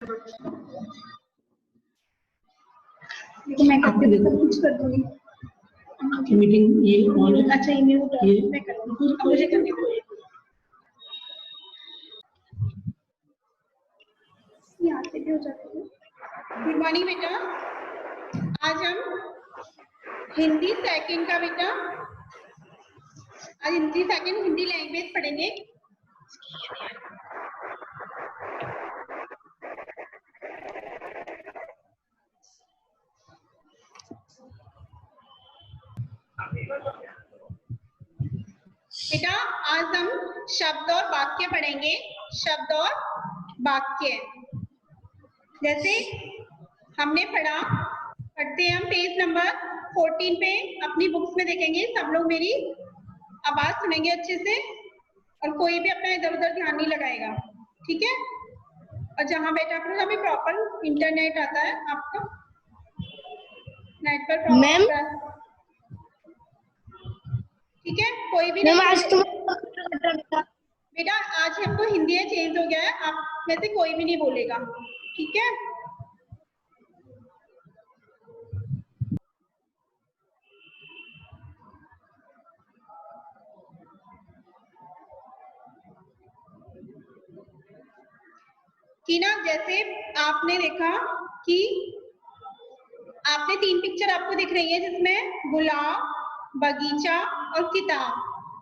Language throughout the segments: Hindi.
मैं करके भी सब कुछ कर दूंगी। आपकी मीटिंग ये ऑन है? अच्छा, ये मैं कर दूंगी, अब मुझे करने दो। यहाँ से भी हो जाती है। गुड मॉर्निंग बेटा, आज हम हिंदी सेकंड का बेटा आज हिंदी सेकंड हिंदी लैंग्वेज पढ़ेंगे। बेटा आज हम शब्द और वाक्य पढ़ेंगे। शब्द और वाक्य जैसे हमने पढ़ते हैं हम पेज नंबर 14 पे अपनी बुक्स में देखेंगे। सब लोग मेरी आवाज सुनेंगे अच्छे से और कोई भी अपना इधर उधर ध्यान नहीं लगाएगा, ठीक है? और जहाँ बैठा करो जहाँ भी प्रॉपर इंटरनेट आता है आपका नेट पर प्रॉपर, ठीक है? कोई भी नहीं बेटा, आज हमको हिंदी चेंज हो गया है, आप में से कोई भी नहीं बोलेगा, ठीक है? कि ना जैसे आपने देखा कि आपने 3 पिक्चर आपको दिख रही है जिसमें गुलाब, बगीचा और किताब,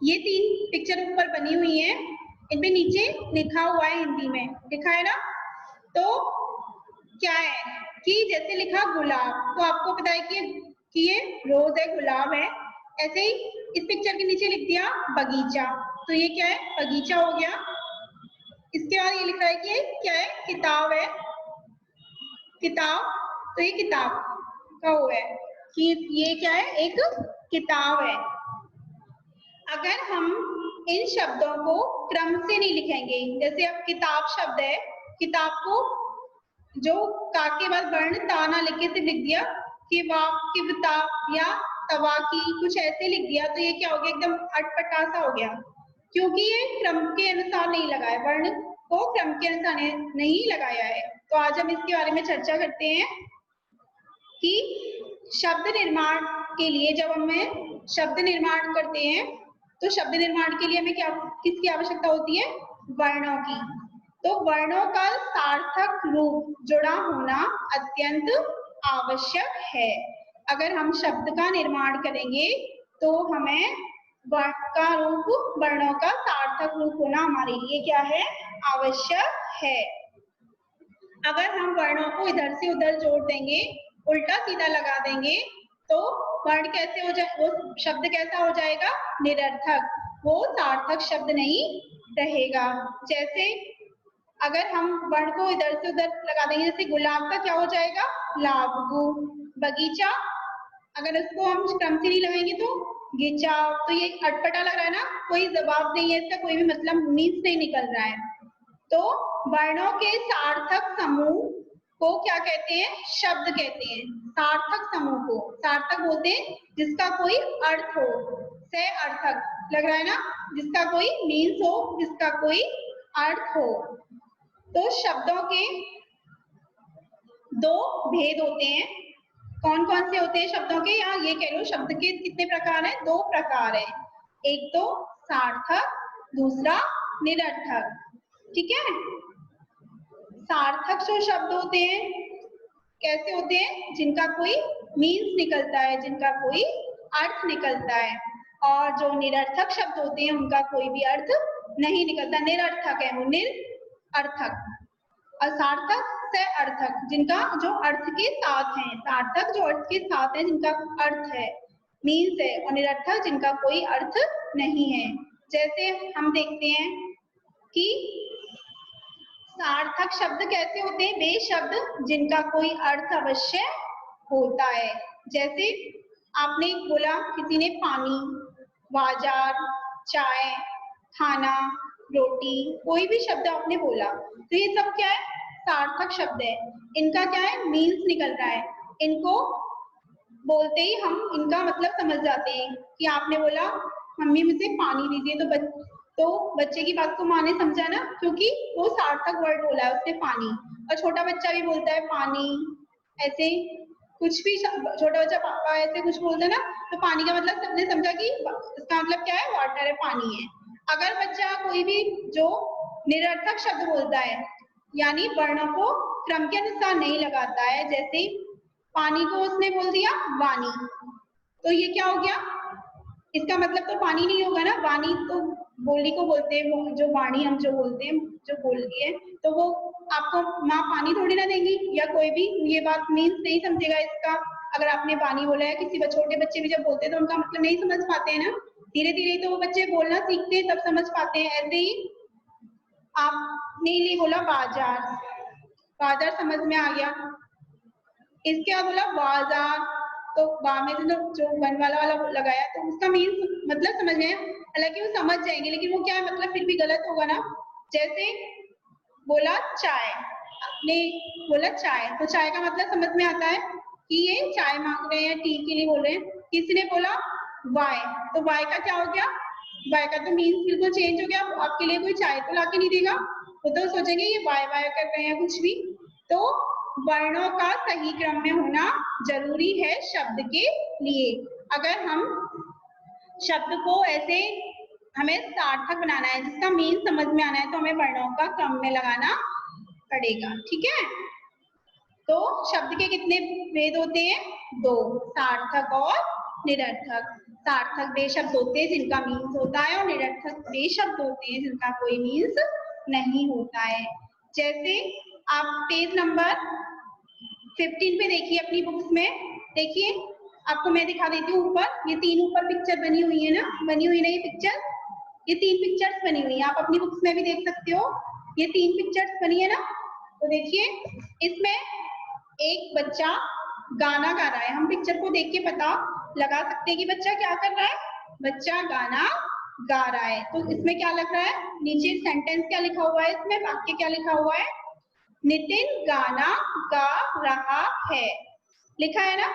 ये 3 पिक्चर ऊपर बनी हुई है। इनपे नीचे लिखा हुआ है, हिंदी में लिखा है ना। तो क्या है कि जैसे लिखा गुलाब, तो आपको पता है कि ये रोज है, गुलाब है। ऐसे ही इस पिक्चर के नीचे लिख दिया बगीचा, तो ये क्या है? बगीचा हो गया। इसके बाद ये लिख रहा है कि क्या है? किताब है, किताब, तो ये किताब का वो है कि ये क्या है? एक किताब है। अगर हम इन शब्दों को क्रम से नहीं लिखेंगे, जैसे अब किताब शब्द है, किताब को जो का के बाद वर्ण ता ना लिख के सिर्फ लिख दिया कि किताब या तवा की, कुछ ऐसे लिख दिया, तो ये क्या हो गया? एकदम अटपटा सा हो गया, क्योंकि ये क्रम के अनुसार नहीं लगाया, वर्ण को क्रम के अनुसार नहीं लगाया है। तो आज हम इसके बारे में चर्चा करते हैं कि शब्द निर्माण के लिए जब हमें शब्द निर्माण करते हैं तो शब्द निर्माण के लिए हमें किसकी आवश्यकता होती है? वर्णों की। तो वर्णों का सार्थक रूप जुड़ा होना अत्यंत आवश्यक है। अगर हम शब्द का निर्माण करेंगे तो हमें का रूप, वर्णों का सार्थक रूप होना हमारे लिए क्या है? आवश्यक है। अगर हम वर्णों को इधर से उधर जोड़ देंगे, उल्टा सीधा लगा देंगे, तो वर्ण कैसे हो जाए? वो शब्द कैसा हो जाएगा? निरर्थक, वो सार्थक शब्द नहीं रहेगा। जैसे अगर हम वर्ण को इधर से उधर लगा देंगे, जैसे गुलाब का क्या हो जाएगा? लाबगु। बगीचा अगर इसको हम क्रम से नहीं लगाएंगे तो गिचा। तो ये अटपटा लग रहा है ना, कोई जवाब नहीं है इसका, कोई भी मतलब मीन्स नहीं निकल रहा है। तो वर्णों के सार्थक समूह को क्या कहते हैं? शब्द कहते हैं। सार्थक समूह को सार्थक बोलते हैं जिसका कोई अर्थ हो। से अर्थक लग रहा है ना, जिसका कोई मीन्स हो, जिसका कोई अर्थ हो। तो शब्दों के 2 भेद होते हैं। कौन कौन से होते हैं शब्दों के? या ये कह लो शब्द के कितने प्रकार हैं? 2 प्रकार है। एक तो सार्थक, दूसरा निरर्थक, ठीक है? सार्थक जो शब्द होते हैं कैसे होते हैं? जिनका कोई मीन्स निकलता है, जिनका कोई अर्थ निकलता है। और जो निरर्थक शब्द होते हैं उनका कोई भी अर्थ नहीं निकलता, निरर्थक है वो, निरर्थक। और सार्थक से अर्थक, जिनका जो अर्थ के साथ है। सार्थक जो अर्थ के साथ है, जिनका अर्थ है, मीन्स है, और निरर्थक जिनका कोई अर्थ नहीं है। जैसे हम देखते हैं कि सार्थक शब्द कैसे होते हैं? वे शब्द जिनका कोई अर्थ अवश्य होता है। जैसे आपने बोला, किसी ने पानी, बाजार, चाय, खाना, रोटी, कोई भी शब्द आपने बोला, तो ये सब क्या है? सार्थक शब्द है। इनका क्या है? मीन्स निकल रहा है। इनको बोलते ही हम इनका मतलब समझ जाते हैं कि आपने बोला मम्मी मुझे पानी दीजिए, तो बच्चे की बात को माँ ने समझा ना, क्योंकि वो सार्थक वर्ड बोला है उसने पानी। और छोटा बच्चा भी बोलता है पानी, ऐसे कुछ भी छोटा बच्चा पापा ऐसे कुछ बोलता है ना, तो पानी का मतलब सबने समझा कि इसका मतलब क्या है, वाटर है, पानी है। अगर बच्चा कोई भी जो निरर्थक शब्द बोलता है, यानी वर्णों को क्रम के अनुसार नहीं लगाता है, जैसे पानी को उसने बोल दिया वाणी, तो ये क्या हो गया, इसका मतलब तो पानी नहीं होगा ना, वाणी तो बोली को बोलते हैं, वो जो वाणी हम जो बोलते हैं, जो बोल रही है, तो वो आपको माँ पानी थोड़ी ना देंगी, या कोई भी ये बात मीन्स नहीं समझेगा इसका। अगर आपने पानी बोला है, किसी छोटे बच्चे भी जब बोलते हैं तो उनका मतलब नहीं समझ पाते हैं ना, धीरे धीरे तो वो बच्चे बोलना सीखते हैं, तब समझ पाते हैं। ऐसे ही आपने लिए बोला बाजार, बाजार समझ में आ गया। इसके बाद बोला बाजार, तो बा में जो वन वाला लगाया, तो उसका मीन मतलब समझ में, हालांकि वो समझ जाएंगे, लेकिन वो क्या है मतलब फिर भी गलत होगा ना। जैसे बोला चाय, आपने बोला चाय, तो चाय का मतलब समझ में आता है कि ये चाय मांग रहे हैं, टी के लिए बोल रहे हैं। किसी ने बोला वाय, तो वाय का क्या हो गया, वाय का तो मीन्स बिल्कुल चेंज हो गया, आपके लिए कोई चाय तो लाके नहीं देगा, वो तो सोचेंगे ये वाय वाय कर रहे हैं कुछ भी। तो वर्णों का सही क्रम में होना जरूरी है शब्द के लिए। अगर हम शब्द को ऐसे हमें सार्थक बनाना है, जिसका मीन समझ में आना है, तो हमें वर्णों का क्रम में लगाना पड़ेगा, ठीक है। तो शब्द के कितने भेद होते हैं, दो, सार्थक और निरर्थक। सार्थक वे शब्द होते हैं जिनका मीन्स होता है, और निरर्थक वे शब्द होते हैं जिनका कोई मीन्स नहीं होता है। जैसे आप पेज नंबर 15 पे देखिए अपनी बुक्स में, देखिए आपको मैं दिखा देती हूँ ऊपर, ये तीन ऊपर पिक्चर बनी हुई है ना, बनी हुई ना ये पिक्चर, ये तीन पिक्चर्स बनी हुई है, आप अपनी बुक्स में भी देख सकते हो, ये तीन पिक्चर्स बनी है ना। तो देखिए इसमें एक बच्चा गाना गा रहा है, हम पिक्चर को देख के पता लगा सकते हैं कि बच्चा क्या कर रहा है, बच्चा गाना गा रहा है। तो इसमें क्या लग रहा है, नीचे सेंटेंस क्या लिखा हुआ है, इसमें वाक्य क्या लिखा हुआ है, नितिन गाना गा रहा है, लिखा है ना।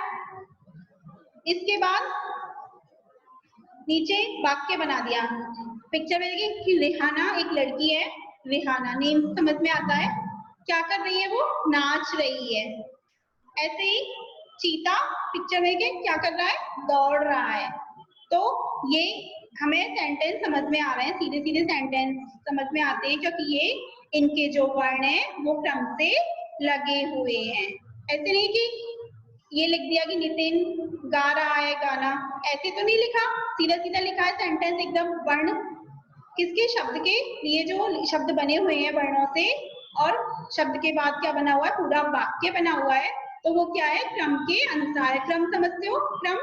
इसके बाद नीचे वाक्य बना दिया, पिक्चर में देखिए कि रिहाना एक लड़की है, रिहाना नेम समझ में आता है, क्या कर रही है, वो नाच रही है। ऐसे ही चीता पिक्चर में क्या कर रहा है, दौड़ रहा है। तो ये हमें सेंटेंस समझ में आ रहे हैं, सीधे सीधे सेंटेंस समझ में आते हैं, क्योंकि ये इनके जो वर्ण है वो क्रम से लगे हुए हैं। ऐसे नहीं कि ये लिख दिया कि नितिन गा रहा है गाना, ऐसे तो नहीं लिखा, सीधा सीधा लिखा है सेंटेंस एकदम, वर्ण किसके, शब्द के लिए जो शब्द बने हुए हैं वर्णों से, और शब्द के बाद क्या बना हुआ है, पूरा वाक्य बना हुआ है, तो वो क्या है, क्रम के अनुसार है। क्रम समझते हो, क्रम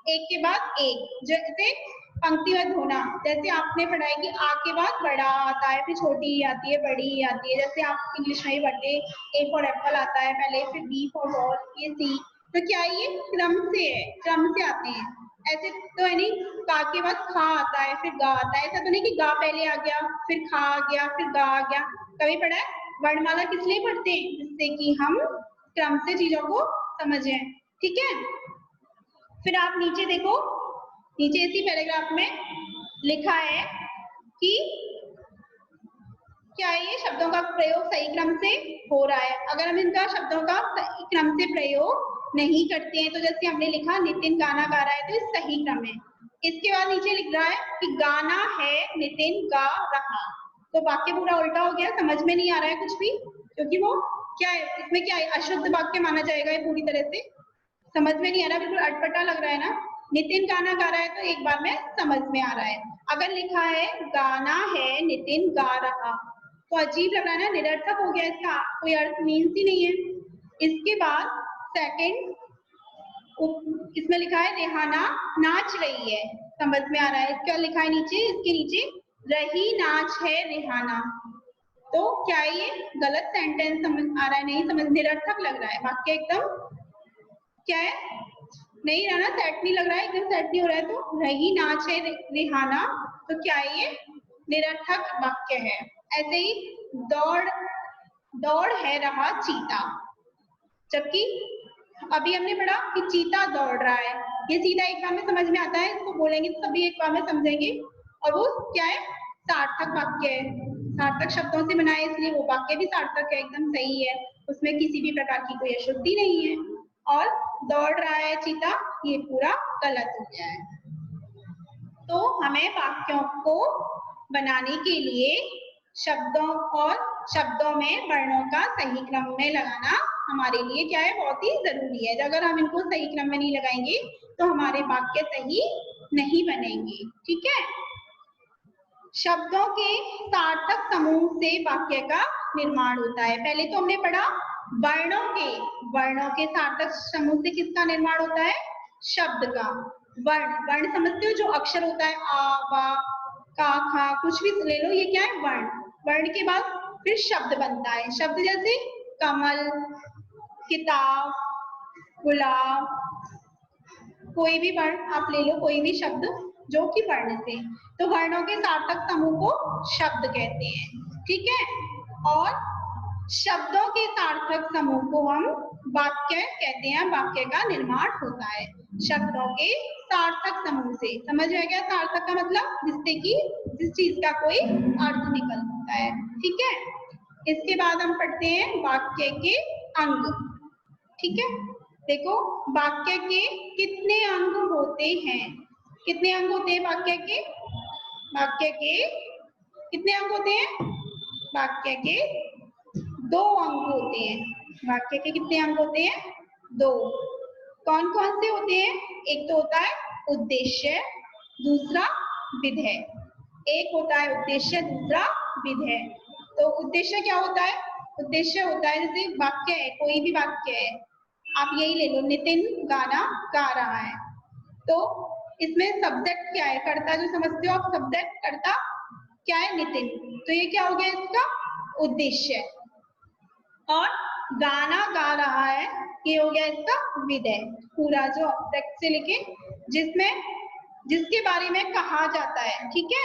एक के बाद एक, जैसे पंक्तिबद्ध होना, जैसे आपने पढ़ा है कि आ के बाद बड़ा आता है, फिर छोटी आती है, बड़ी आती है, जैसे आप इंग्लिश में ही पढ़ते, ए फॉर एप्पल आता है पहले, फिर बी फॉर बॉल, ये सी, तो क्या ये क्रम से है, क्रम से आते हैं। ऐसे तो है नहीं, का के बाद खा आता है, फिर गा आता है, ऐसा तो नहीं कि गा पहले आ गया, फिर खा आ गया, फिर गा आ गया। कभी पढ़ा है, वर्णमाला किस लिए पढ़ते हैं, जिससे कि हम क्रम से चीजों को समझें, ठीक है। फिर आप नीचे देखो, नीचे इसी पैराग्राफ में लिखा है कि क्या ये शब्दों का प्रयोग सही क्रम से हो रहा है। अगर हम इनका शब्दों का सही क्रम से प्रयोग नहीं करते हैं, तो जैसे हमने लिखा नितिन गाना गा रहा है, तो ये सही क्रम है। इसके बाद नीचे लिख रहा है कि गाना है नितिन गा रहा, तो वाक्य पूरा उल्टा हो गया, समझ में नहीं आ रहा है कुछ भी, क्योंकि वो क्या है, इसमें क्या है, अशुद्ध वाक्य माना जाएगा ये पूरी तरह से, समझ में नहीं आ रहा, बिल्कुल अटपटा लग रहा है ना। नितिन गाना गा रहा है तो एक बार में समझ में आ रहा है, अगर लिखा है गाना है नितिन गा रहा, तो अजीब लग रहा है ना, निरर्थक हो गया, इसका कोई अर्थ मीन्स ही नहीं है। इसके बाद सेकंड इसमें लिखा है रेहाना नाच रही है, समझ में आ रहा है, क्या लिखा है नीचे, इसके नीचे रही नाच है रेहाना, तो क्या ये गलत सेंटेंस समझ आ रहा है, नहीं समझ, निरर्थक लग रहा है वाक्य एकदम, क्या है, नहीं रहा ना, सेट नहीं लग रहा है, एकदम सेट नहीं हो रहा है। तो रही नाच है रिहाना, तो क्या है ये निरर्थक वाक्य है। ऐसे ही दौड़ दौड़ है रहा चीता, जबकि अभी हमने पढ़ा कि चीता दौड़ रहा है, ये सीधा एक बार में समझ में आता है, इसको बोलेंगे तो सभी एक बार में समझेंगे, और वो क्या है, सार्थक वाक्य है, सार्थक शब्दों से बना है, इसलिए वो वाक्य भी सार्थक है, एकदम सही है, उसमें किसी भी प्रकार की कोई अशुद्धि नहीं है। और दौड़ रहा है चीता, ये पूरा गलत हो गया है। तो हमें वाक्यों को बनाने के लिए शब्दों में वर्णों का सही क्रम में लगाना हमारे लिए क्या है, बहुत ही जरूरी है। अगर हम इनको सही क्रम में नहीं लगाएंगे तो हमारे वाक्य सही नहीं बनेंगे। ठीक है। शब्दों के सार्थक समूह से वाक्य का निर्माण होता है। पहले तो हमने पढ़ा वर्णों के सार्थक समूह से किसका निर्माण होता है, शब्द का। वर्ण समझते हो, जो अक्षर होता है, आ वा का खा, कुछ भी ले लो, ये क्या है, वर्ण के बाद फिर शब्द बनता है। शब्द जैसे कमल, किताब, गुलाब, कोई भी वर्ण आप ले लो, कोई भी शब्द जो कि वर्ण से। तो वर्णों के सार्थक समूह को शब्द कहते हैं। ठीक है। और शब्दों के सार्थक समूह को हम वाक्य कहते हैं। वाक्य का निर्माण होता है शब्दों के सार्थक समूह से। समझ आ गया सार्थक का मतलब, जिससे कि जिस चीज का कोई अर्थ निकलता है। ठीक है। इसके बाद हम पढ़ते हैं वाक्य के अंग। ठीक है। देखो, वाक्य के कितने अंग होते हैं? कितने अंग होते हैं वाक्य के? वाक्य के कितने अंग होते हैं? वाक्य के 2 अंग होते हैं। वाक्य के कितने अंग होते हैं? 2। कौन कौन से होते हैं? एक तो होता है उद्देश्य, दूसरा विधेय। एक होता है उद्देश्य, दूसरा विधेय। तो उद्देश्य क्या होता है? उद्देश्य होता है, जैसे वाक्य है, कोई भी वाक्य है, आप यही ले लो, नितिन गाना गा रहा है, तो इसमें सब्जेक्ट क्या है? कर्ता जो समझते हो आप, सब्जेक्ट कर्ता क्या है? नितिन। तो ये क्या हो गया इसका? उद्देश्य। और गाना गा रहा है, ये हो गया इसका विधेय। पूरा जो ऑब्जेक्ट से लेके जिसके बारे में कहा जाता है, ठीक है,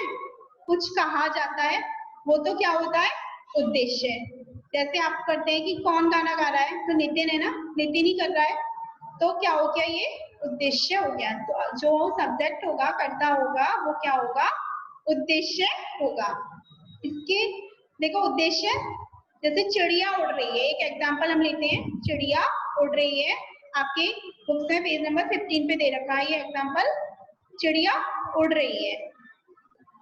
कुछ कहा जाता है, वो तो क्या होता है? उद्देश्य। जैसे आप करते हैं कि कौन गाना गा रहा है, तो नितिन है ना, नितिन ही कर रहा है, तो क्या हो गया? ये उद्देश्य हो गया। तो जो सब्जेक्ट होगा, कर्ता होगा, वो क्या होगा? उद्देश्य होगा। इसके देखो उद्देश्य, जैसे चिड़िया उड़ रही है, एक एग्जांपल हम लेते हैं, चिड़िया उड़ रही है, आपके बुक्स में पेज नंबर 15 पे दे रखा है ये एग्जांपल, चिड़िया उड़ रही है।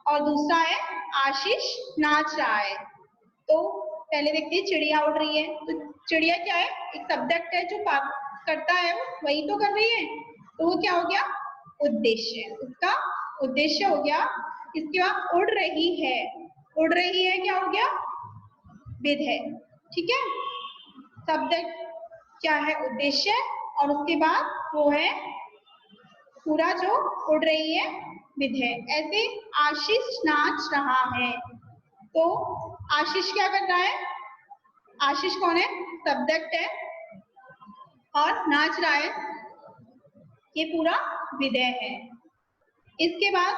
और दूसरा है आशीष नाच रहा है। तो पहले देखते हैं, चिड़िया उड़ रही है, तो चिड़िया क्या है? एक सब्जेक्ट है, जो करता है वो वही तो कर रही है, तो वो क्या हो गया? उद्देश्य। उसका उद्देश्य हो गया। इसके बाद उड़ रही है, उड़ रही है क्या हो गया? विधेय। ठीक है। सब्जेक्ट क्या है? उद्देश्य, और उसके बाद वो है पूरा जो उड़ रही है, विधेय। ऐसे आशीष नाच रहा है, तो आशीष क्या कर रहा है? आशीष कौन है? सब्जेक्ट है, और नाच रहा है, ये पूरा विधेय है। इसके बाद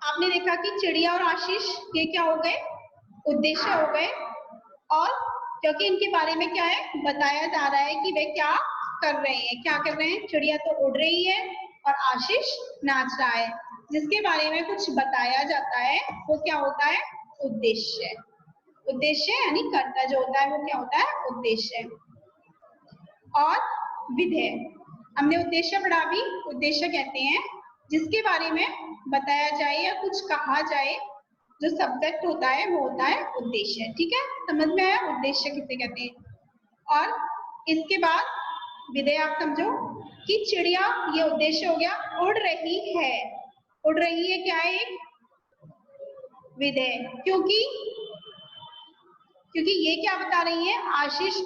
आपने देखा कि चिड़िया और आशीष ये क्या हो गए? उद्देश्य हो गए। और क्योंकि इनके बारे में क्या है? बताया जा रहा है कि वे क्या कर रहे हैं। क्या कर रहे हैं? चिड़िया तो उड़ रही है और आशीष नाच रहा है, जिसके बारे में कुछ बताया जाता है, वो क्या होता है? उद्देश्य। उद्देश्य यानी कर्ता जो होता है, वो क्या होता है? उद्देश्य। और विधेय, हमने उद्देश्य पढ़ा भी। उद्देश्य कहते हैं जिसके बारे में बताया जाए या कुछ कहा जाए, जो सब्जेक्ट होता है वो होता है उद्देश्य। ठीक है, समझ में आया उद्देश्य किसे कहते हैं? और इसके बाद विधेय आप समझो कि चिड़िया, ये उद्देश्य हो गया, उड़ रही है। उड़ रही है क्या है? एक विधेय। क्योंकि ये क्या बता रही है? आशीष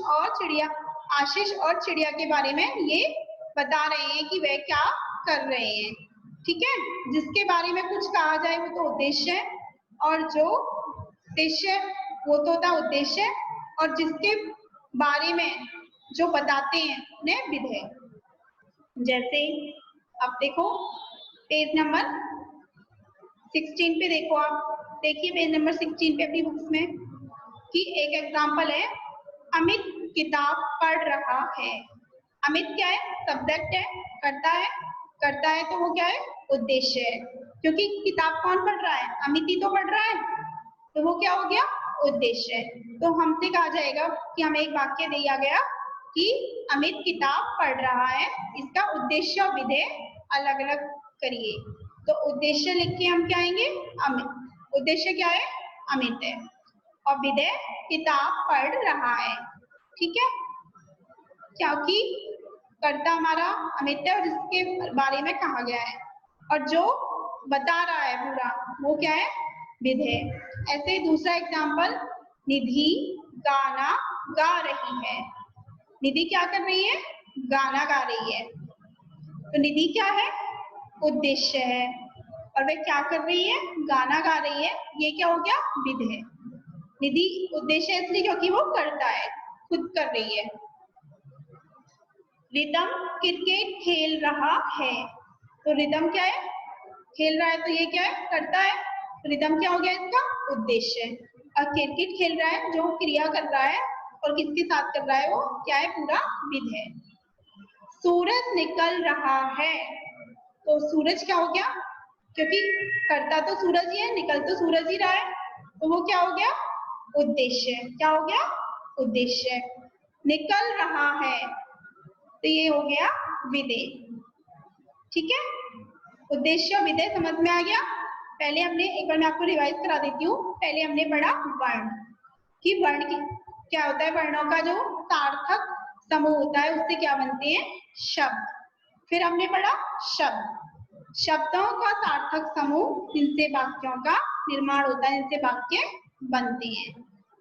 और चिड़िया के बारे में ये बता रहे हैं कि वे क्या कर रहे हैं। ठीक है, जिसके बारे में कुछ कहा जाए वो तो उद्देश्य है, और जो उद्देश्य वो तो होता उद्देश्य, और जिसके बारे में जो बताते हैं उन्हें विधेय। जैसे अब देखो पेज नंबर 16 पे देखो, आप देखिए पेज नंबर 16 पे अपनी बुक्स में कि एक एग्जांपल है, अमित किताब पढ़ रहा है। अमित क्या है? सब्जेक्ट है, करता है तो वो क्या है? उद्देश्य है। क्योंकि किताब कौन पढ़ रहा है? अमित ही तो पढ़ रहा है, तो वो क्या हो गया? उद्देश्य। तो हमसे कहा जाएगा कि हमें एक वाक्य दिया गया कि अमित किताब पढ़ रहा है, इसका उद्देश्य और विधेय अलग अलग करिए। तो उद्देश्य लिख के हम क्या आएंगे, अमित। उद्देश्य क्या है, अमित है, और विधेय किताब पढ़ रहा है। ठीक है, क्योंकि कर्ता हमारा अमित है और जिसके बारे में कहा गया है, और जो बता रहा है पूरा वो क्या है, विधेय। ऐसे दूसरा एग्जाम्पल, निधि गाना गा रही है। निधि क्या कर रही है, गाना गा रही है। तो निधि क्या है, उद्देश्य है, और वह क्या कर रही है, गाना गा रही है। ये क्या हो गया, विधेय। निधि उद्देश्य इसलिए क्योंकि वो करता है, खुद कर रही है। रिदम क्रिकेट खेल रहा है। तो रिदम क्या है, खेल रहा है, तो ये क्या है, करता है। रिदम क्या हो गया, इसका उद्देश्य। और क्रिकेट खेल रहा है, जो क्रिया कर रहा है और किसके साथ कर रहा है, वो क्या है, पूरा विधेय। सूरज निकल रहा है। तो सूरज क्या हो गया, क्योंकि करता तो सूरज ही है, निकल तो सूरज ही रहा है, तो वो क्या हो गया, उद्देश्य। क्या हो गया, उद्देश्य। निकल रहा है, तो ये हो गया विधेय। ठीक है, उद्देश्य विधेय समझ में आ गया। पहले हमने, एक बार मैं आपको रिवाइज करा देती हूँ। पहले हमने पढ़ा वर्ण, कि वर्ण की क्या होता है, वर्णों का जो सार्थक समूह होता है उससे क्या बनते हैं, शब्द। फिर हमने पढ़ा शब्द, शब्दों का सार्थक समूह जिनसे वाक्यों का निर्माण होता है, जिनसे वाक्य बनते हैं।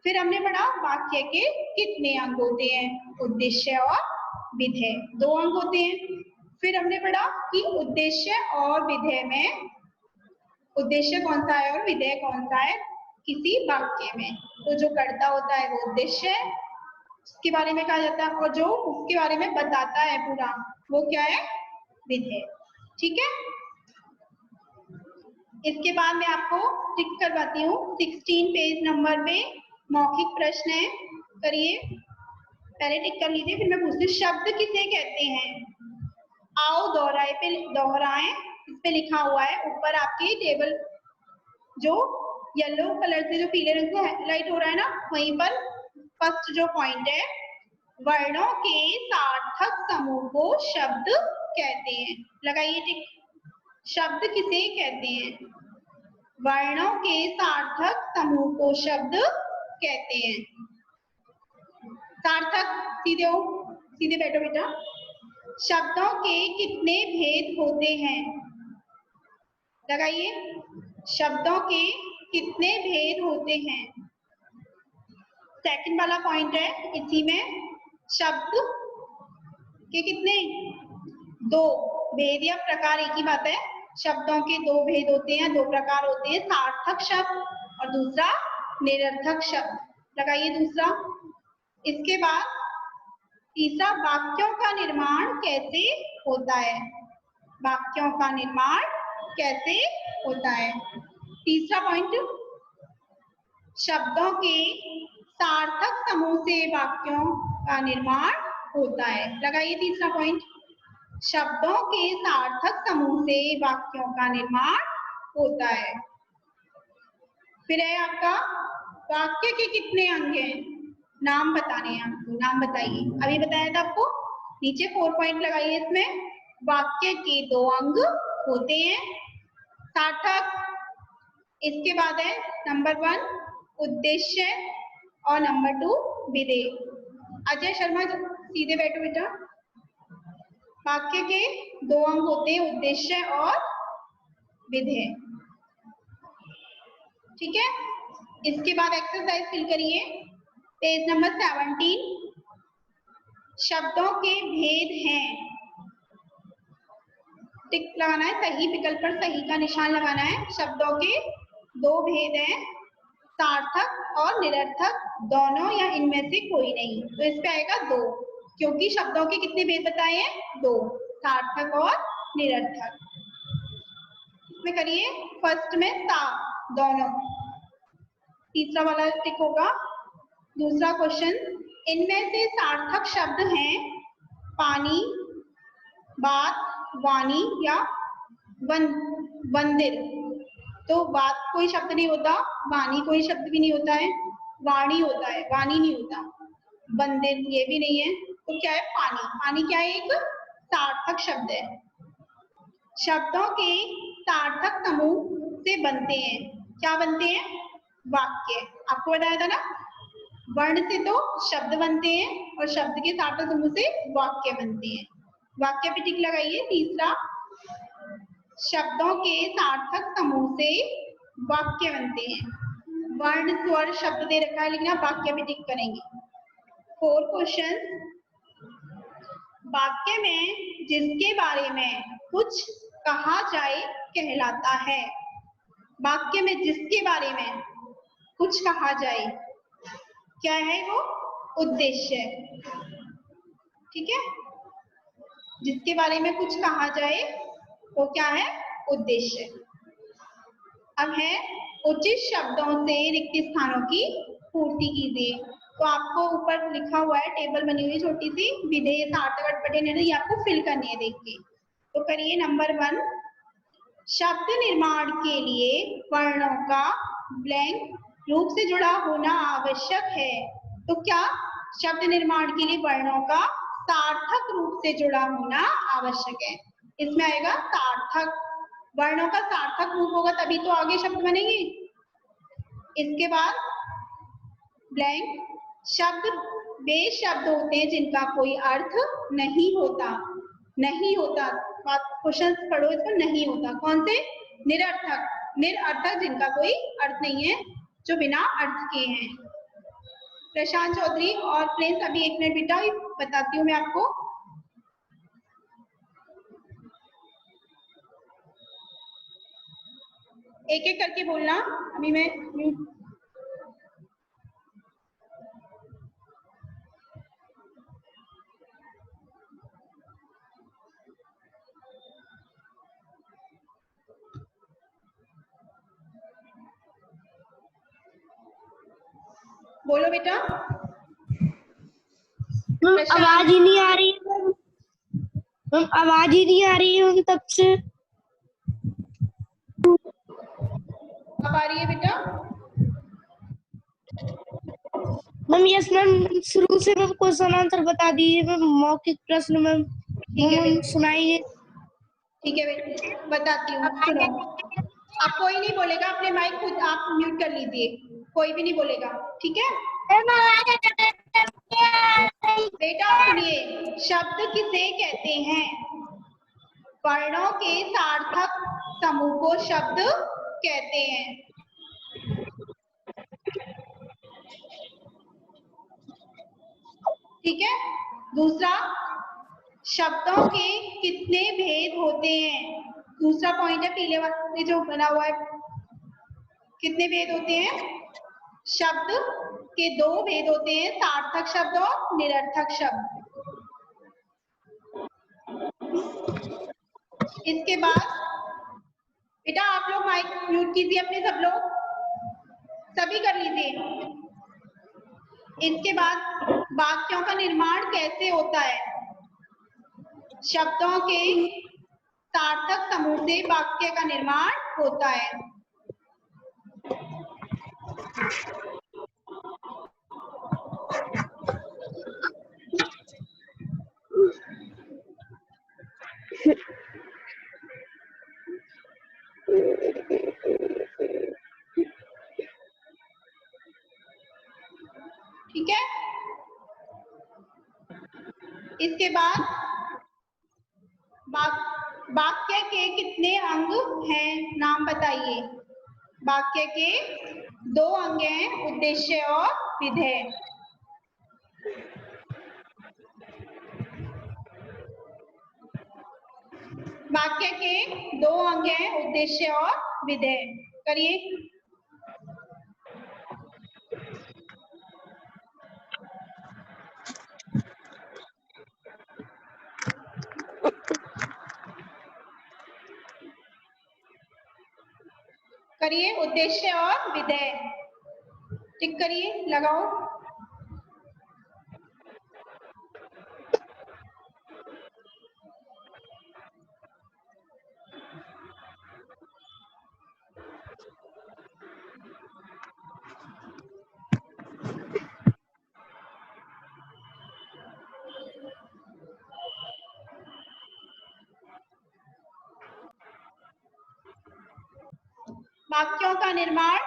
फिर हमने पढ़ा वाक्य के कितने अंग होते हैं, उद्देश्य और विधेय, 2 अंग होते हैं। फिर हमने पढ़ा कि उद्देश्य और विधेय में, उद्देश्य कौन सा है और विधेय कौन सा है किसी वाक्य में। तो जो कर्ता होता है वो उद्देश्य है, उसके बारे में कहा जाता है, और जो उसके बारे में बताता है पूरा, वो क्या है, विधेय। ठीक है, इसके बाद मैं आपको टिक करवाती हूँ। 16 पेज नंबर पे मौखिक प्रश्न है, करिए। पहले टिक कर लीजिए, फिर मैं पूछती हूँ शब्द किसे कहते हैं। आओ दोहराए पे दोहराएं, इस पे लिखा हुआ है ऊपर आपके टेबल, जो येलो कलर से जो पीले रंग से हाईलाइट हो रहा है ना, वहीं पर फर्स्ट जो पॉइंट है, वर्णों के सार्थक समूह को शब्द कहते हैं। लगाइए टिक। शब्द किसे कहते हैं, वर्णों के सार्थक समूह को शब्द कहते हैं। सार्थक, सीधे हो, सीधे बैठो बेटा। शब्दों के कितने भेद होते हैं, लगाइए। शब्दों के कितने भेद होते हैं। सेकंड वाला पॉइंट है, इसी में शब्द के कितने, 2 भेद या प्रकार, एक ही बात है। शब्दों के 2 भेद होते हैं, 2 प्रकार होते हैं, सार्थक शब्द और दूसरा निरर्थक शब्द। लगाइए दूसरा। इसके बाद तीसरा, वाक्यों का निर्माण कैसे होता है, वाक्यों का निर्माण कैसे होता है। तीसरा पॉइंट, शब्दों के सार्थक समूह से वाक्यों का निर्माण होता है। लगाइए तीसरा पॉइंट, शब्दों के सार्थक समूह से वाक्यों का निर्माण होता है। फिर है आपका वाक्य के कितने अंग हैं, नाम बताने हैं आपको, नाम बताइए। अभी बताया था आपको, नीचे 4 पॉइंट लगाइए। इसमें वाक्य के 2 अंग होते हैं, सार्थक। इसके बाद है नंबर 1 उद्देश्य और नंबर 2 विधेय। अजय शर्मा सीधे बैठो बेटा। वाक्य के 2 अंग होते हैं, उद्देश्य और विधेय। ठीक है, इसके बाद एक्सरसाइज फिल करिए, पेज नंबर 17। शब्दों के भेद हैं, टिक लगाना है, सही विकल्प पर सही का निशान लगाना है। शब्दों के 2 भेद हैं, सार्थक और निरर्थक दोनों, या इनमें से कोई नहीं। तो इस पे आएगा 2, क्योंकि शब्दों के कितने भेद बताए हैं, 2, सार्थक और निरर्थक। इसमें करिए फर्स्ट में सा, दोनों, तीसरा वाला टिक होगा। दूसरा क्वेश्चन, इनमें से सार्थक शब्द हैं पानी, बात, वाणी या मंदिर। तो बात कोई शब्द नहीं होता, वाणी कोई शब्द भी नहीं होता है, वाणी होता है, वाणी नहीं होता। बंदे ये भी नहीं है, तो क्या है? पानी। पानी क्या है? एक सार्थक शब्द है। शब्दों के सार्थक समूह से बनते हैं, क्या बनते हैं? वाक्य। आपको बताया था ना, वर्ण से तो शब्द बनते हैं और शब्द के सार्थक समूह से वाक्य बनते हैं। वाक्य पे टिक लगाइए। तीसरा, शब्दों के सार्थक समूह से वाक्य बनते हैं। वर्ण स्वर शब्द दे रखा है, लेकिन आप वाक्य पे टिक करेंगे। 4 क्वेश्चन। वाक्य में जिसके बारे में कुछ कहा जाए कहलाता है। वाक्य में जिसके बारे में कुछ कहा जाए, क्या है वो? उद्देश्य। ठीक है, जिसके बारे में कुछ कहा जाए वो क्या है? उद्देश्य। अब है, उचित शब्दों से रिक्त स्थानों की पूर्ति कीजिए। तो आपको ऊपर लिखा हुआ है, टेबल बनी हुई छोटी सी, विधेय सार्थक अटपटे निर्णय, ये आपको फिल करनी है। देख के तो करिए। नंबर 1, शब्द निर्माण के लिए वर्णों का ब्लैंक रूप से जुड़ा होना आवश्यक है। तो क्या? शब्द निर्माण के लिए वर्णों का सार्थक रूप से जुड़ा होना आवश्यक है। इसमें आएगा सार्थक। वर्णों का सार्थक रूप होगा तभी तो आगे शब्द बनेंगे। इसके बाद ब्लैंक, शब्द वे शब्द होते हैं जिनका कोई अर्थ नहीं होता। नहीं होता, क्वेश्चन पढ़ो इसको। नहीं होता कौन से? निरर्थक। निरर्थक, जिनका कोई अर्थ नहीं है, जो बिना अर्थ के हैं। प्रशांत चौधरी और प्रिंस, अभी 1 मिनट बेटा, बताती हूँ मैं आपको। एक एक करके बोलना। अभी मैं म्यूट। बोलो बेटा। आवाज ही नहीं आ रही है। आवाज ही नहीं आ रही है तब से। अब आ रही है बेटा? मैम यस मैम, शुरू से मैम क्वेश्चन आंसर बता दीजिए मैम। मौखिक प्रश्न मैम सुनाइए। ठीक है बेटा, बताती हूँ, सुनो। अब कोई नहीं बोलेगा, अपने माइक खुद आप म्यूट कर लीजिए, कोई भी नहीं बोलेगा। ठीक है बेटा? सुनिए, शब्द किसे कहते हैं? वर्णों के सार्थक समूह को शब्द कहते हैं। ठीक है। दूसरा, शब्दों के कितने भेद होते हैं? दूसरा पॉइंट है, पीले वाले जो बना हुआ है, कितने भेद होते हैं? शब्द के 2 भेद होते हैं, सार्थक शब्द और निरर्थक शब्द। इसके बाद बेटा आप लोग माइक म्यूट कीजिए अपने, सब लोग, सभी कर लीजिए। इसके बाद वाक्यों का निर्माण कैसे होता है? शब्दों के सार्थक समूह से वाक्य का निर्माण होता है। ठीक है। इसके बाद वाक्य के कितने अंग हैं? नाम बताइए। वाक्य के 2 अंग हैं, उद्देश्य और विधेय। वाक्य के 2 अंग हैं, उद्देश्य और विधेय। करिए। करिए, उद्देश्य और विधेय टिक करिए, लगाओ। वाक्यों का निर्माण,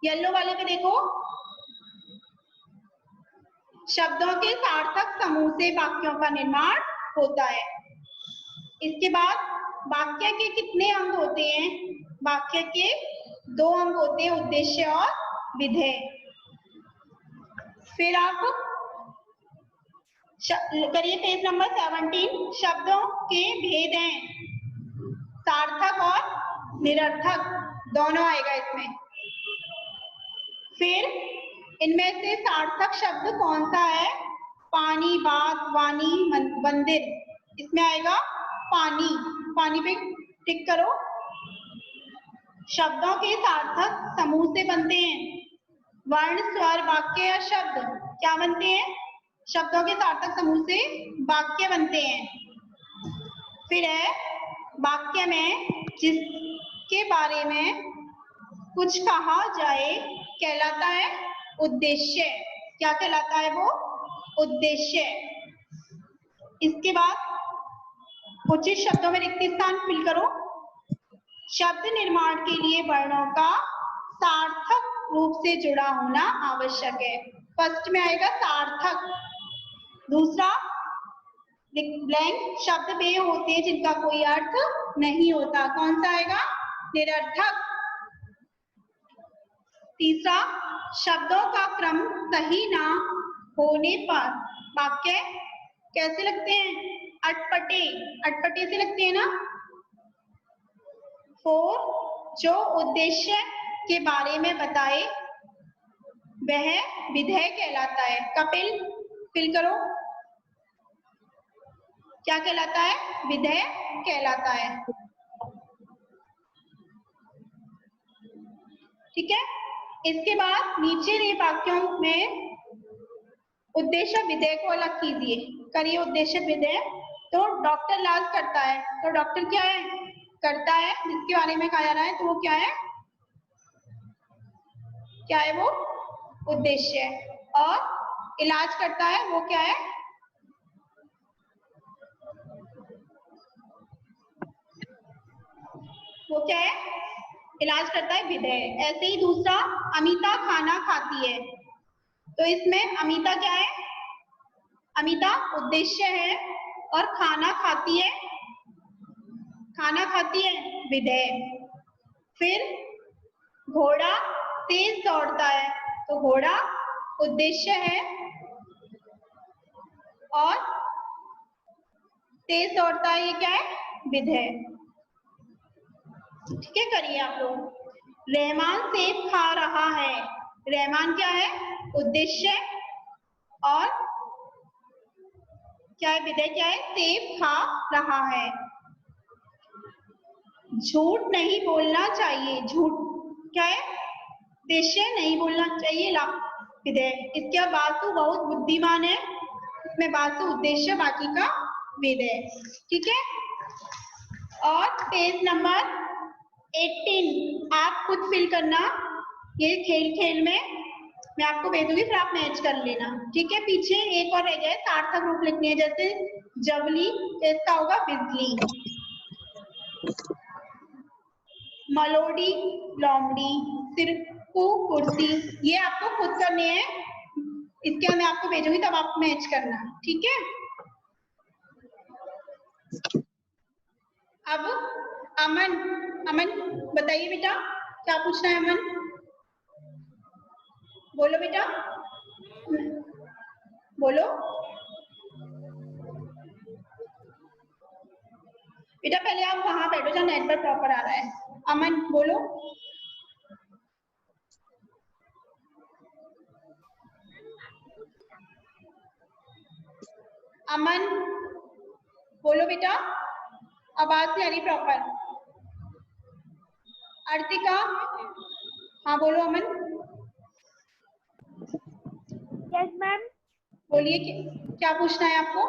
येलो वाले पे देखो, शब्दों के सार्थक समूह से वाक्यों का निर्माण होता है। इसके बाद वाक्य के कितने अंग होते हैं? वाक्य के 2 अंग होते हैं, उद्देश्य और विधेय। फिर आप करिए पेज नंबर 17, शब्दों के भेद हैं, सार्थक और निरर्थक दोनों आएगा इसमें। फिर इनमें से सार्थक शब्द कौन सा है? पानी, बात, वाणी, मंदिर, इसमें आएगा पानी। पानी पे टिक करो। शब्दों के सार्थक समूह से बनते हैं वर्ण, स्वर, वाक्य या शब्द। क्या बनते हैं? शब्दों के सार्थक समूह से वाक्य बनते हैं। फिर है वाक्य में जिसके बारे में कुछ कहा जाए कहलाता है उद्देश्य। क्या कहलाता है वो? उद्देश्य। इसके बाद उचित शब्दों में रिक्त स्थान फिल करो। शब्द निर्माण के लिए वर्णों का सार्थक रूप से जुड़ा होना आवश्यक है। फर्स्ट में आएगा सार्थक। दूसरा ब्लैंक, शब्द वे होते हैं जिनका कोई अर्थ नहीं होता। कौन सा आएगा? निरर्थक। तीसरा, शब्दों का क्रम सही ना होने पर वाक्य कैसे लगते हैं? अटपटे, अटपटे से लगते हैं ना। 4, जो उद्देश्य के बारे में बताए वह विधेय कहलाता है। कपिल फिल करो। क्या कहलाता है? विधेय कहलाता है। ठीक है। इसके बाद नीचे दिए वाक्यों में उद्देश्य विधेय को अलग कीजिए। करिए उद्देश्य विधेय। तो डॉक्टर इलाज करता है, तो डॉक्टर क्या है? करता है, जिसके बारे में कहा जा रहा है, तो वो क्या है? क्या है वो? उद्देश्य। और इलाज करता है, वो क्या है? वो क्या है? इलाज करता है, विधेय। ऐसे ही दूसरा, अमिता खाना खाती है, तो इसमें अमिता क्या है? अमिता उद्देश्य है और खाना खाती है, खाना खाती है विधेय। फिर घोड़ा तेज दौड़ता है, तो घोड़ा उद्देश्य है और तेज दौड़ता है, ये क्या है? विधेय। ठीक है, करिए आप लोग। रहमान सेब खा रहा है, रहमान क्या है? उद्देश्य और क्या है? विधेय क्या है? सेब खा रहा है। झूठ नहीं बोलना चाहिए, झूठ क्या है? उद्देश्य, नहीं बोलना चाहिए विधेय। इसके बाद वासु बहुत बुद्धिमान है, इसमें वासु उद्देश्य, बाकी का विधेय। ठीक है। और पेज नंबर 18 आप खुद फिल करना, ये खेल खेल में मैं आपको भेजूंगी, फिर आप मैच कर लेना। ठीक है। पीछे एक और रह गया है, सार्थक रूप लिखने हैं, जैसे जवली, इसका होगा बिजली। मलोडी, लोमड़ी, सिरकू, कुर्सी, ये आपको खुद करने हैं। इसके मैं आपको भेजूंगी, तब आप मैच करना। ठीक है। अब अमन, अमन बताइए बेटा, क्या पूछना है? अमन बोलो बेटा, बोलो बेटा। पहले आप वहां बैठो जहाँ नेटवर्क प्रॉपर आ रहा है। अमन बोलो। अमन बोलो बेटा, आवाज नहीं आ रही प्रॉपर। अर्तिका, हाँ बोलो अमन। Yes ma'am. बोलिए, क्या पूछना है आपको?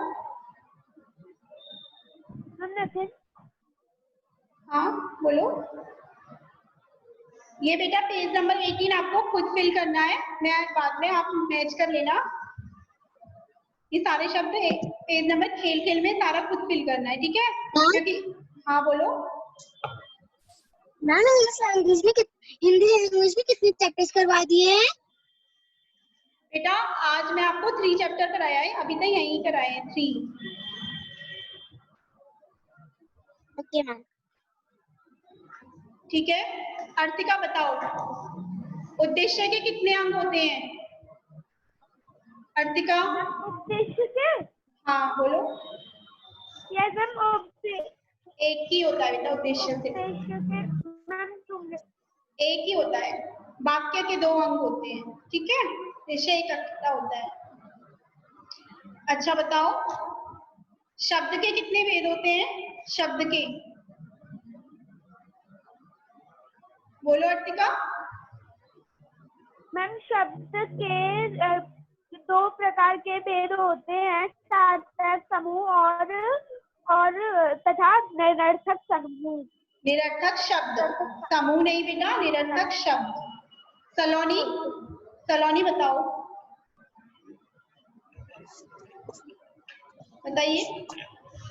हाँ बोलो। ये बेटा पेज नंबर 18 आपको खुद फिल करना है, मैं बाद में आप मैच कर लेना। ये सारे शब्द पेज नंबर खेल खेल में सारा खुद फिल करना है। ठीक है। क्योंकि हाँ बोलो। मैम इंग्लिश में हिंदी इंग्लिश में कितने चैप्टर्स करवा दिए हैं? बेटा आज मैं आपको 3 चैप्टर कराया है, अभी तक यही कराए हैं 3। Okay ma'am. ठीक है, अर्तिका बताओ उद्देश्य के कितने अंग होते हैं? अर्तिका उद्देश्य के? हाँ बोलो। यस मैम, एक ही होता है बेटा उद्देश्य से, उद्देश्य के मैम तुमने एक ही होता है। वाक्य के 2 अंग होते हैं, ठीक है, उद्देश्य एक अर्थता होता है। अच्छा बताओ शब्द के कितने भेद होते हैं? शब्द के बोलो अर्तिका। मैम शब्द के 2 प्रकार के भेद होते हैं, सार्थक समूह और तथा निरर्थक समूह। निरर्थक शब्द, समूह नहीं बेटा, निरर्थक शब्द। सलोनी, सलोनी बताओ, बताइए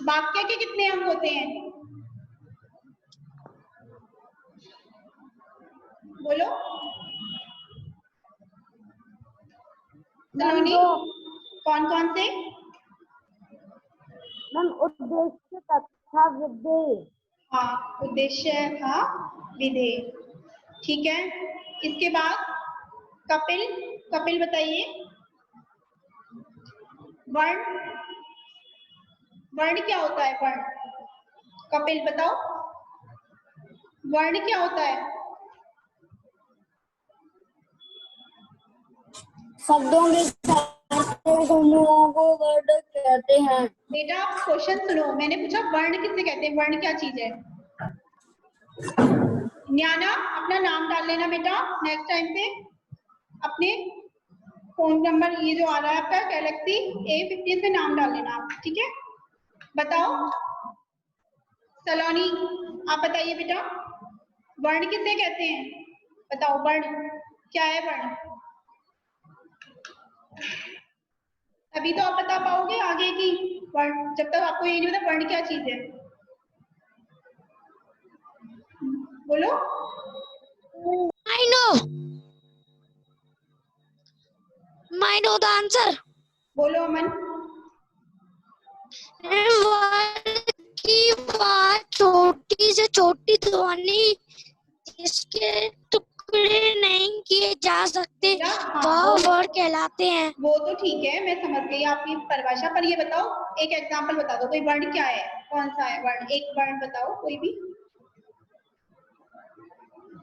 वाक्य के कितने अंग होते हैं? बोलो सलोनी, कौन कौन से? मैम उद्देश्य तथा विधेय। हाँ उद्देश्य था विधेय, ठीक है। इसके बाद कपिल, कपिल बताइए वर्ण, वर्ण क्या होता है? वर्ण कपिल बताओ, वर्ण क्या होता है? शब्दों के समूहों को वर्ण कहते हैं। बेटा आप क्वेश्चन सुनो, मैंने पूछा वर्ण किसे कहते हैं, वर्ण क्या चीज है? न्याना अपना नाम डाल लेना बेटा, नेक्स्ट टाइम पे अपने फोन नंबर ये जो आ रहा है आपका गैलेक्सी A15 पे नाम डाल लेना आप, ठीक है। बताओ सलोनी, आप बताइए बेटा वर्ण किसे कहते हैं? बताओ वर्ण क्या है? वर्ण तभी तो आप बता पाओगे आगे की वर्ण, जब तक आपको ये नहीं पता वर्ण क्या चीज है। बोलो। I know the answer. बोलो अमन। वर्ण की बात छोटी से छोटी ध्वनि जिसके टुकड़े नहीं किए जा सकते वह वर्ण कहलाते हैं। वो तो ठीक है, मैं समझ गई आपकी परिभाषा, पर ये बताओ एक एग्जांपल बता दो, कोई वर्ण क्या है, कौन सा है वर्ण? एक वर्ण बताओ कोई भी।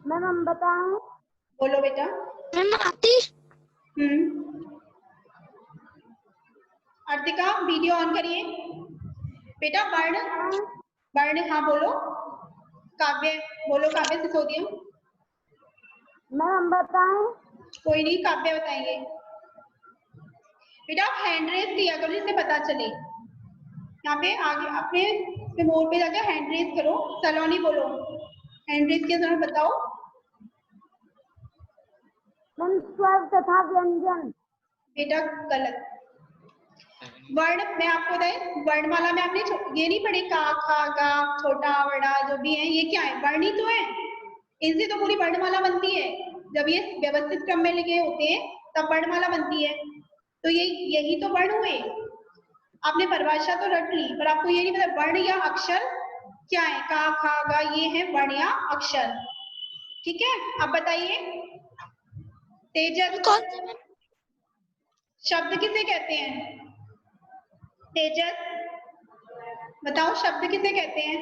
मैम हम बताएं? बोलो बेटा। मैम आती। अर्तिका वीडियो ऑन करिए बेटा। वर्ण, वर्ण हाँ बोलो। काव्य बोलो, काव्य सिसोदिया। मैम हम बताएं? कोई नहीं, काव्य बताएंगे बेटा। आप हैंड रेस किया करो जिससे पता चले, यहाँ पे आगे अपने बोर्ड पे जाकर हैंड रेस करो। सलोनी बोलो हैंड रेस के जरूर बताओ। मैम स्वर तथा व्यंजन। बेटा गलत। वर्ण में आपको बताए, वर्णमाला में आपने ये नहीं पढ़े का खा गा छोटा बड़ा जो भी है, ये क्या है? वर्ण ही तो है, इनसे तो पूरी वर्णमाला बनती है। जब ये व्यवस्थित क्रम में लिखे होते हैं तब वर्णमाला बनती है, तो यही तो वर्ण हुए। आपने परिभाषा तो रट ली, पर आपको ये नहीं पता वर्ण या अक्षर क्या है। का खा गा ये है वर्ण या अक्षर, ठीक है। अब बताइए तेजस, कौन से? शब्द किसे कहते हैं? तेजस बताओ शब्द किसे कहते हैं?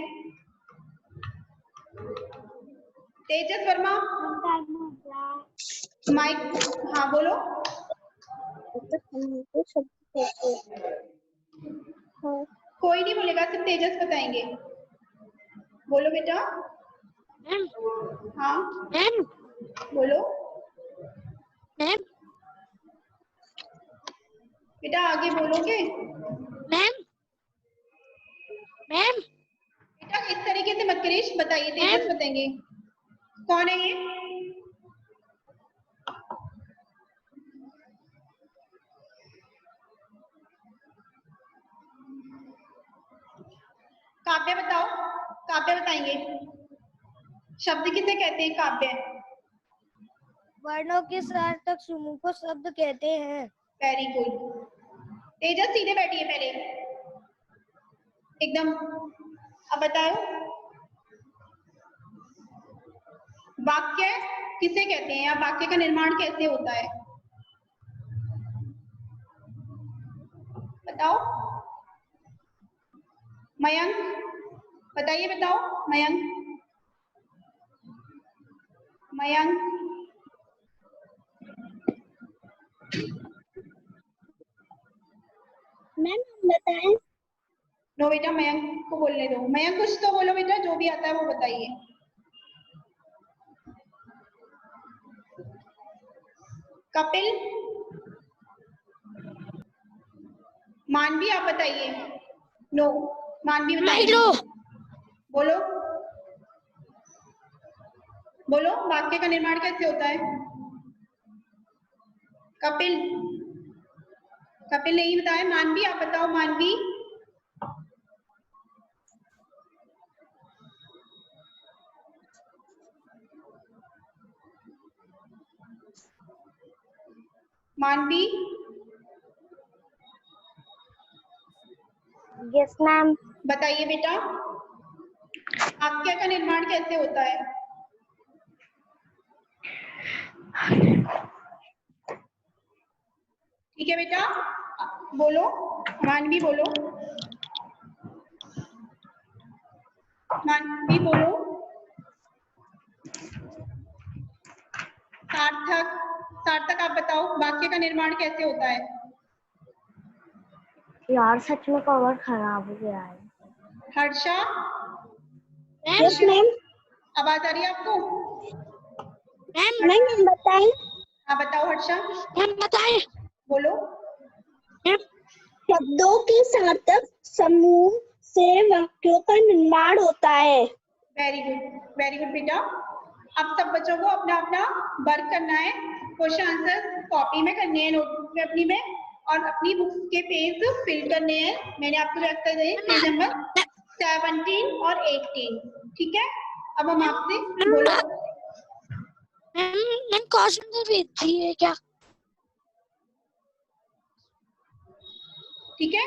तेजस वर्मा माइक हाँ बोलो। कोई नहीं बोलेगा, सिर्फ तेजस बताएंगे। बोलो बेटा। मैम हाँ मैम बोलो मैम बेटा, आगे बोलोगे मैम मैम बेटा। इस तरीके से मत करिए, बताइए तेजस बताएंगे। कौन है ये? काव्य बताओ, काव्य बताएंगे। शब्द किसे कहते हैं काव्य? वर्णों के सार्थक समूह को शब्द कहते हैं। Very good. तेजस सीधे बैठिए पहले एकदम। अब बताओ वाक्य किसे कहते हैं या वाक्य का निर्माण कैसे होता है? बताओ मयंक, बताइए, बताओ मयंक। मयंक मैम बताएं। नो बेटा, मयंक को बोलने दो। मयंक कुछ तो बोलो बेटा, जो भी आता है वो बताइए। कपिल, मानवी आप बताइए। नो, मानवी बताइए। बोलो बोलो, वाक्य का निर्माण कैसे होता है? कपिल, कपिल नहीं बताया। मानवी आप बताओ। मानवी, मानवी। Yes ma'am. बताइए बेटा, वाक्य का निर्माण कैसे होता है? ठीक है बेटा, बोलो मानवी, बोलो मानवी, बोलो। सार्थक, सार्थक आप बताओ, वाक्य का निर्माण कैसे होता है? यार सच में कवर खराब हो गया है। Harsha, yes ma'am. आवाज आ रही है आपको? मैम बताएं। हाँ बताओ हर्षा। मैम बताएं। बोलो। शब्दों के सार्थक समूह से वाक्यों का निर्माण होता है। वेरी गुड बेटा। अब सब बच्चों को अपना अपना वर्क करना है। क्वेश्चन आंसर कॉपी में करने हैं, नोटबुक में अपनी में, और अपनी बुक्स के पेज फिल करने हैं। मैंने आपको रख कर दिए पेज नंबर 17 और 18। ठीक है, अब हम आपसे बोलो। मैम क्वेश्चन भेजिए क्या? ठीक है।